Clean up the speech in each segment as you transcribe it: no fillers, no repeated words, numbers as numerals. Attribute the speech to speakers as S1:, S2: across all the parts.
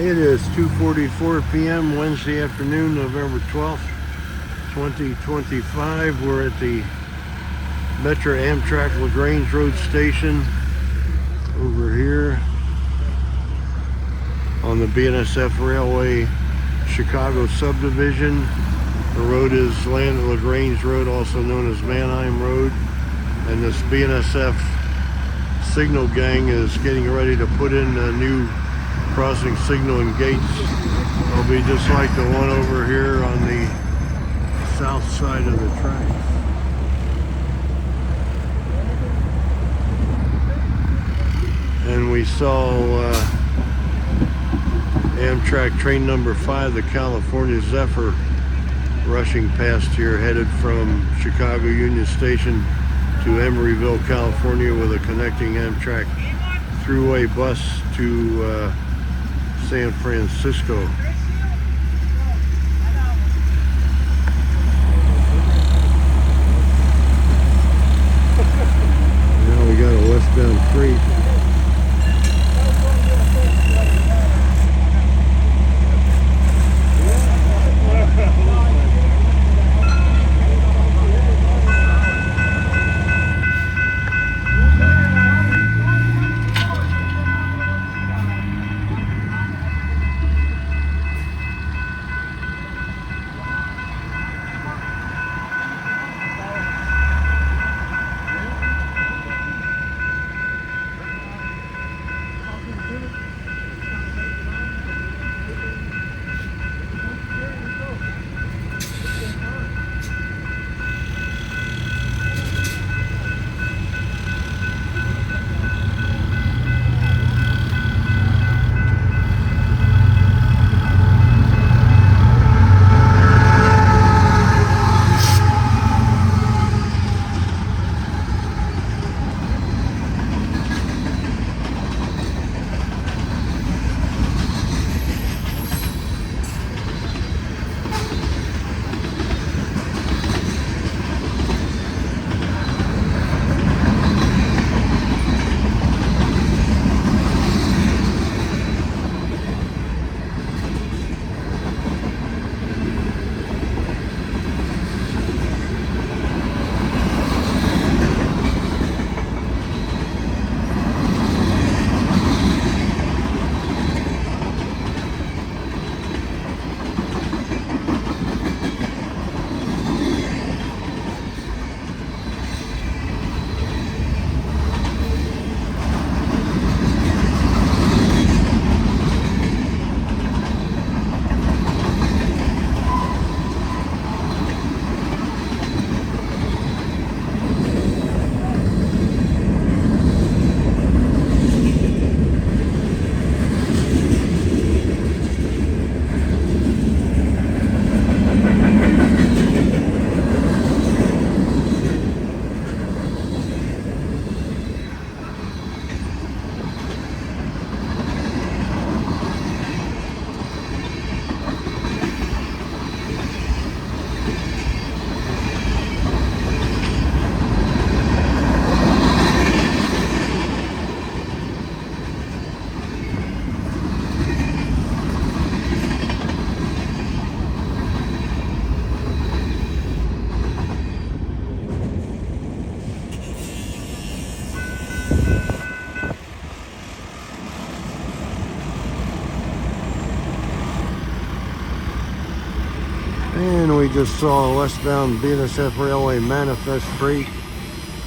S1: It is 2:44 p.m. Wednesday afternoon, November 12th, 2025. We're at the Metro Amtrak LaGrange Road Station over here on the BNSF Railway Chicago Subdivision. The road is LaGrange Road, also known as Manheim Road, and this BNSF signal gang is getting ready to put in a new crossing signal and gates. It'll be just like the one over here on the south side of the tracks. And we saw Amtrak train number 5, the California Zephyr, rushing past here, headed from Chicago Union Station to Emeryville, California, with a connecting Amtrak throughway bus to San Francisco. Now we got a westbound freight. And we just saw a westbound BNSF Railway manifest freight,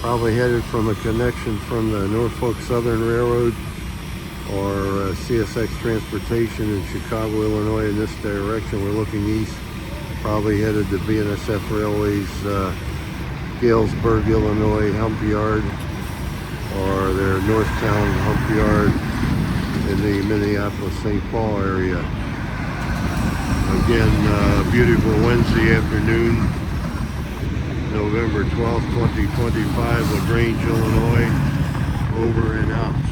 S1: probably headed from a connection from the Norfolk Southern Railroad or CSX Transportation in Chicago, Illinois in this direction. We're looking east, probably headed to BNSF Railway's Galesburg, Illinois hump yard, or their Northtown hump yard in the Minneapolis-St. Paul area. Again, beautiful Wednesday afternoon, November 12th, 2025, LaGrange, Illinois, over and out.